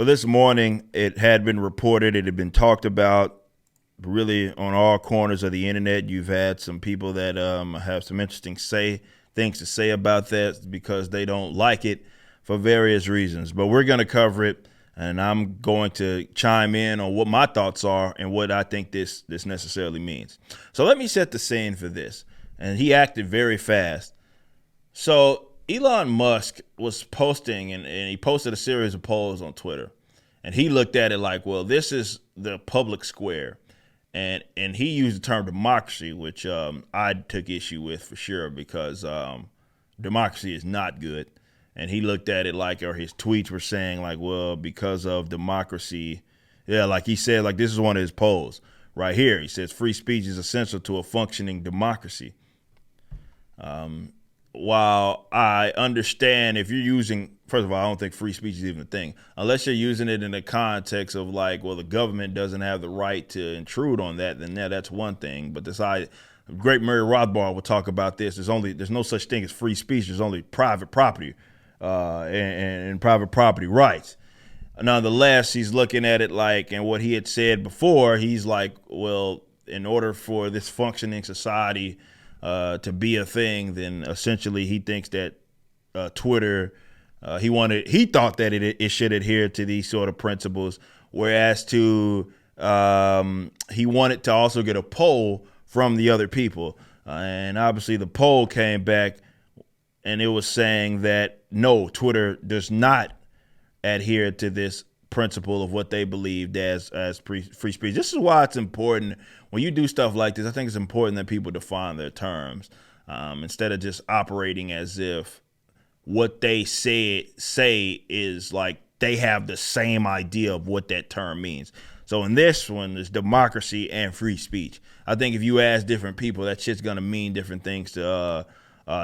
So this morning, it had been reported, it had been talked about really on all corners of the internet. You've had some people that have some interesting things to say about that because they don't like it for various reasons. But we're going to cover it, and I'm going to chime in on what my thoughts are and what I think this necessarily means. So let me set the scene for this. And he acted very fast. So Elon Musk was posting, and he posted a series of polls on Twitter. And he looked at it like, well, this is the public square. And he used the term democracy, which I took issue with for sure, because democracy is not good. And he looked at it like, or his tweets were saying like, well, because of democracy, yeah, like he said, like this is one of his polls right here. He says free speech is essential to a functioning democracy. While I understand if you're using, first of all, I don't think free speech is even a thing, unless you're using it in the context of like, well, the government doesn't have the right to intrude on that, then yeah, that's one thing. But great Murray Rothbard will talk about this. There's no such thing as free speech. There's only private property and private property rights. Nonetheless, he's looking at it like, and what he had said before, he's like, well, in order for this functioning society to be a thing, then essentially he thinks that Twitter, he thought that it should adhere to these sort of principles, whereas he wanted to also get a poll from the other people. And obviously the poll came back and it was saying that no, Twitter does not adhere to this principle of what they believed as free speech. This is why it's important when you do stuff like this. I think it's important that people define their terms instead of just operating as if what they say is like they have the same idea of what that term means. So in this one, there's democracy and free speech. I think if you ask different people, that shit's gonna mean different things to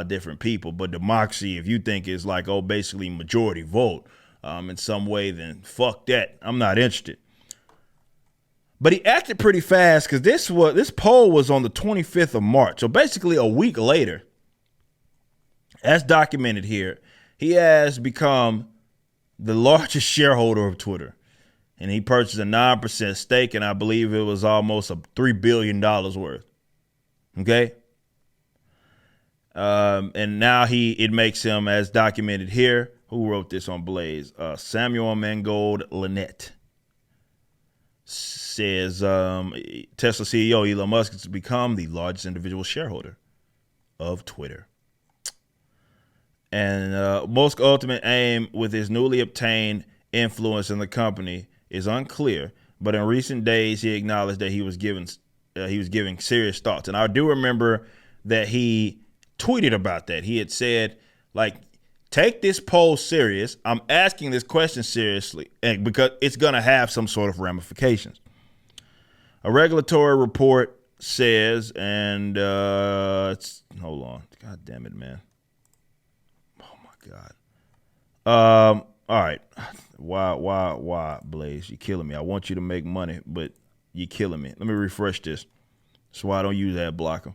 different people. But democracy, if you think is like, oh, basically majority vote in some way, then fuck that. I'm not interested. But he acted pretty fast because this poll was on the 25th of March. So basically a week later, as documented here, he has become the largest shareholder of Twitter. And he purchased a 9% stake, and I believe it was almost $3 billion worth. Okay? And now it makes him, as documented here, who wrote this on Blaze? Samuel Mangold Lynette says Tesla CEO Elon Musk has become the largest individual shareholder of Twitter. And Musk's ultimate aim with his newly obtained influence in the company is unclear, but in recent days he acknowledged that he was giving serious thoughts. And I do remember that he tweeted about that. He had said, like, take this poll serious. I'm asking this question seriously, and because it's going to have some sort of ramifications. A regulatory report says, and hold on. God damn it, man. Oh, my God. All right. Why, Blaze? You're killing me. I want you to make money, but you're killing me. Let me refresh this. That's why I don't use ad blocker.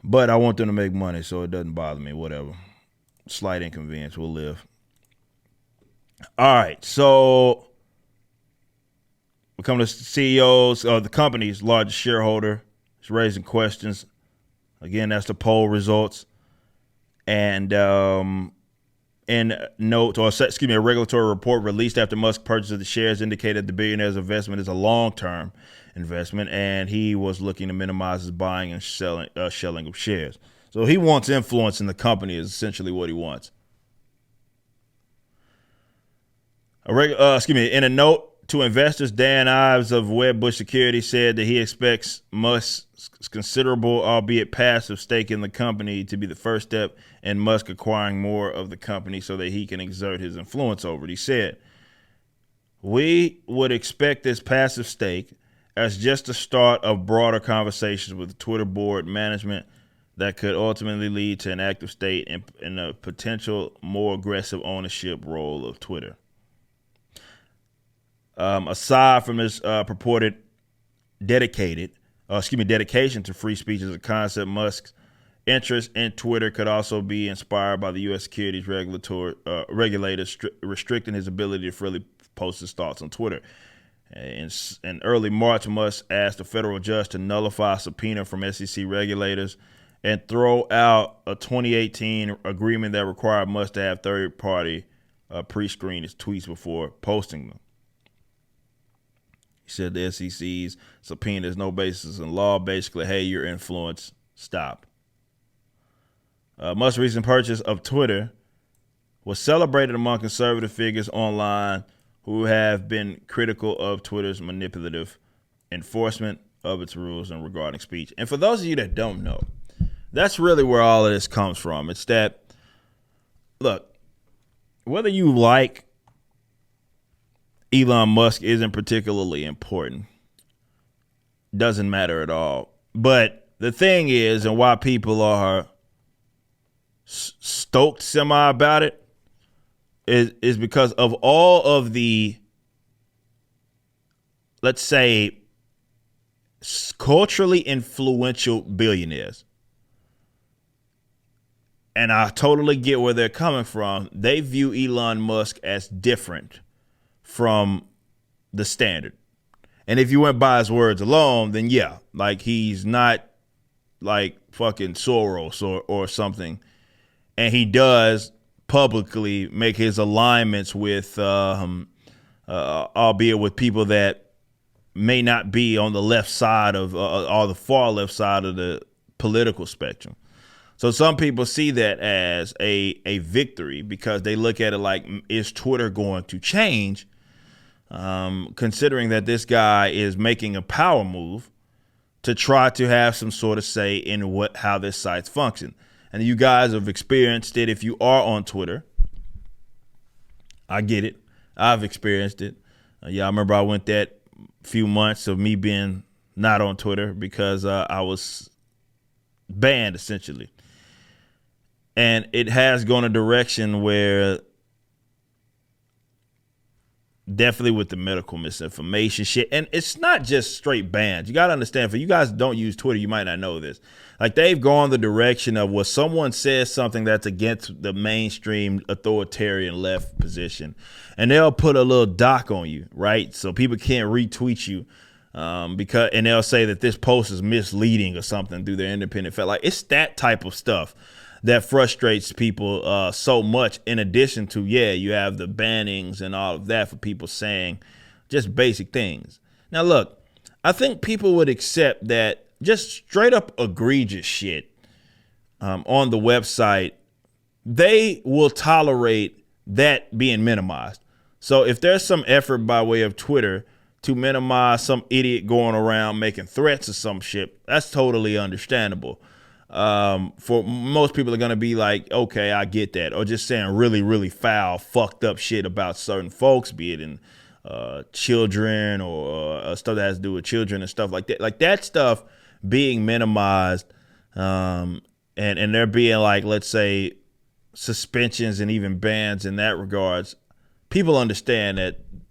But I want them to make money, so it doesn't bother me. Whatever. Slight inconvenience. We'll live. All right. So we come to CEOs of the company's largest shareholder. He's raising questions. Again, that's the poll results. And a regulatory report released after Musk purchased the shares indicated the billionaire's investment is a long-term investment, and he was looking to minimize his buying and shelling of shares. So he wants influence in the company is essentially what he wants. In a note to investors, Dan Ives of Wedbush Security said that he expects Musk's considerable, albeit passive, stake in the company to be the first step in Musk acquiring more of the company so that he can exert his influence over it. He said, "We would expect this passive stake as just the start of broader conversations with the Twitter board management that could ultimately lead to an active stake in a potential more aggressive ownership role of Twitter." Aside from his purported dedication to free speech as a concept, Musk Interest in Twitter could also be inspired by the U.S. securities regulators restricting his ability to freely post his thoughts on Twitter. In early March, Musk asked a federal judge to nullify a subpoena from SEC regulators and throw out a 2018 agreement that required Musk to have third-party pre-screen his tweets before posting them. He said the SEC's subpoena has no basis in law. Basically, hey, your influence, stop. Musk's recent purchase of Twitter was celebrated among conservative figures online who have been critical of Twitter's manipulative enforcement of its rules and regarding speech. And for those of you that don't know, that's really where all of this comes from. It's that, look, whether you like Elon Musk isn't particularly important. Doesn't matter at all. But the thing is, and why people are stoked semi about it, is because of all of the, let's say, culturally influential billionaires. And I totally get where they're coming from. They view Elon Musk as different from the standard. And if you went by his words alone, then yeah, like he's not like fucking Soros or something. And he does publicly make his alignments with, albeit with people that may not be on the left side of, or the far left side of the political spectrum. So some people see that as a victory because they look at it like, is Twitter going to change? Considering that this guy is making a power move to try to have some sort of say in how this site's function. And you guys have experienced it if you are on Twitter. I get it. I've experienced it. Yeah, I remember I went that few months of me being not on Twitter because I was banned, essentially. And it has gone a direction where definitely with the medical misinformation shit. And it's not just straight bans. You got to understand, for you guys that don't use Twitter, you might not know this. Like, they've gone the direction of where someone says something that's against the mainstream authoritarian left position, and they'll put a little doc on you, right? So people can't retweet you and they'll say that this post is misleading or something through their independent fact. Like, it's that type of stuff that frustrates people so much. In addition to, yeah, you have the bannings and all of that for people saying just basic things. Now, look, I think people would accept that just straight up egregious shit on the website, they will tolerate that being minimized. So if there's some effort by way of Twitter to minimize some idiot going around making threats or some shit, that's totally understandable. For most people are going to be like, okay, I get that. Or just saying really, really foul, fucked up shit about certain folks, be it in children or stuff that has to do with children and stuff like that. Like, that stuff being minimized and there being, like, let's say, suspensions and even bans in that regards, people understand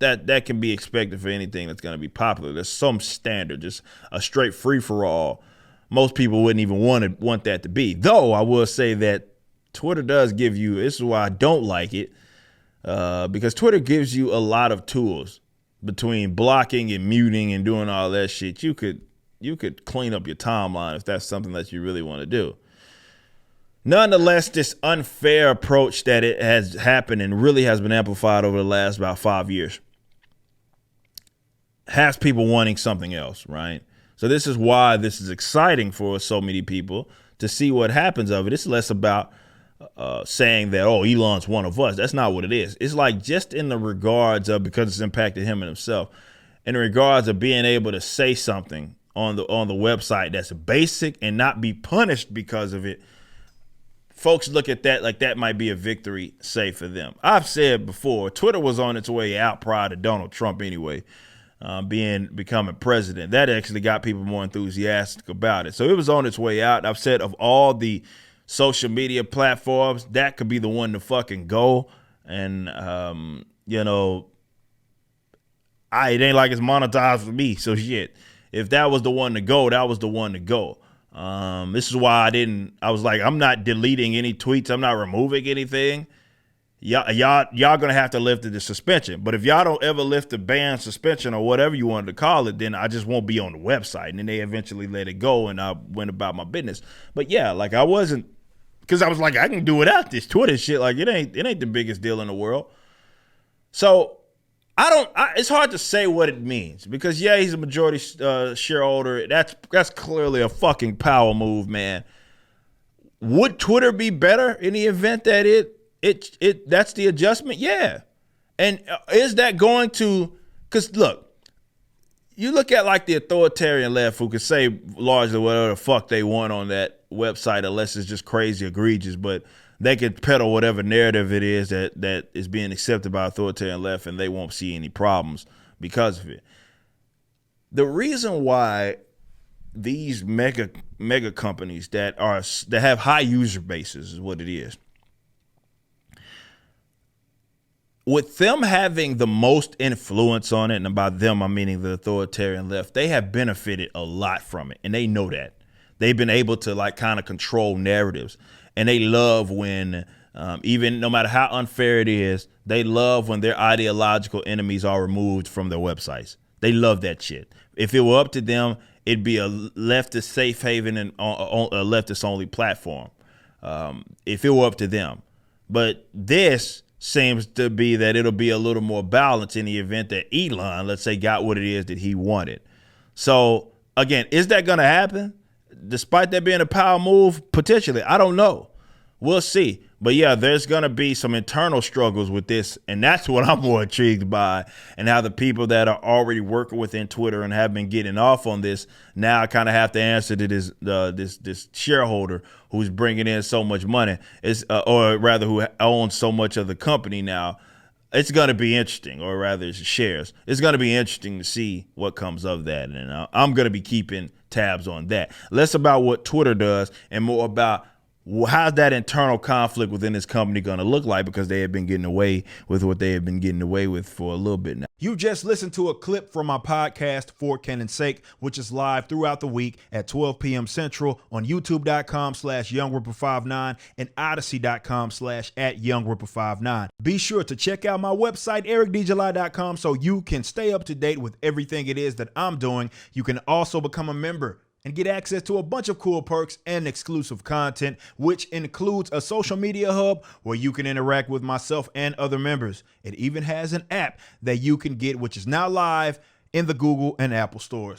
that can be expected for anything that's going to be popular. There's some standard, just a straight free-for-all. Most people wouldn't even want that to be. Though I will say that Twitter does give you, this is why I don't like it, because Twitter gives you a lot of tools between blocking and muting and doing all that shit. You could clean up your timeline if that's something that you really want to do. Nonetheless, this unfair approach that it has happened and really has been amplified over the last about 5 years has people wanting something else, right? So this is why this is exciting for so many people to see what happens of it. It's less about saying that, oh, Elon's one of us. That's not what it is. It's like just in the regards of, because it's impacted him and himself, in regards of being able to say something on the website that's basic and not be punished because of it. Folks look at that like that might be a victory, say, for them. I've said before, Twitter was on its way out prior to Donald Trump anyway. Becoming president. That actually got people more enthusiastic about it. So it was on its way out. I've said of all the social media platforms, that could be the one to fucking go. And, it ain't like it's monetized for me. So shit, if that was the one to go, that was the one to go. This is why I was like, I'm not deleting any tweets. I'm not removing anything. Y'all gonna have to lift the suspension. But if y'all don't ever lift the ban, suspension, or whatever you wanted to call it, then I just won't be on the website. And then they eventually let it go, and I went about my business. But yeah, like I wasn't, because I was like, I can do without this Twitter shit. Like it ain't the biggest deal in the world. So it's hard to say what it means, because yeah, he's a majority shareholder. That's clearly a fucking power move, man. Would Twitter be better in the event that that's the adjustment? Yeah. And is that going to, because look, you look at like the authoritarian left who could say largely whatever the fuck they want on that website, unless it's just crazy egregious, but they could peddle whatever narrative it is that is being accepted by authoritarian left, and they won't see any problems because of it. The reason why these mega companies that have high user bases is what it is. With them having the most influence on it, and by them I'm meaning the authoritarian left, they have benefited a lot from it, and they know that. They've been able to like kind of control narratives, and they love when, even no matter how unfair it is, they love when their ideological enemies are removed from their websites. They love that shit. If it were up to them, it'd be a leftist safe haven and a leftist only platform. If it were up to them, but this seems to be that it'll be a little more balanced in the event that Elon, let's say, got what it is that he wanted. So again, is that going to happen? Despite that being a power move, potentially, I don't know. We'll see. But yeah, there's going to be some internal struggles with this. And that's what I'm more intrigued by, and how the people that are already working within Twitter and have been getting off on this now kind of have to answer to this shareholder who's bringing in so much money, or rather who owns so much of the company now. It's going to be interesting, or rather it's shares. It's going to be interesting to see what comes of that. And I'm going to be keeping tabs on that. Less about what Twitter does and more about how's that internal conflict within this company going to look like, because they have been getting away with what they have been getting away with for a little bit now. You just listened to a clip from my podcast, For Cannon's Sake, which is live throughout the week at 12 p.m. Central on youtube.com/YoungRipper59 and odyssey.com/@YoungRipper59. Be sure to check out my website, ericdjuly.com, so you can stay up to date with everything it is that I'm doing. You can also become a member and get access to a bunch of cool perks and exclusive content, which includes a social media hub where you can interact with myself and other members. It even has an app that you can get, which is now live in the Google and Apple stores.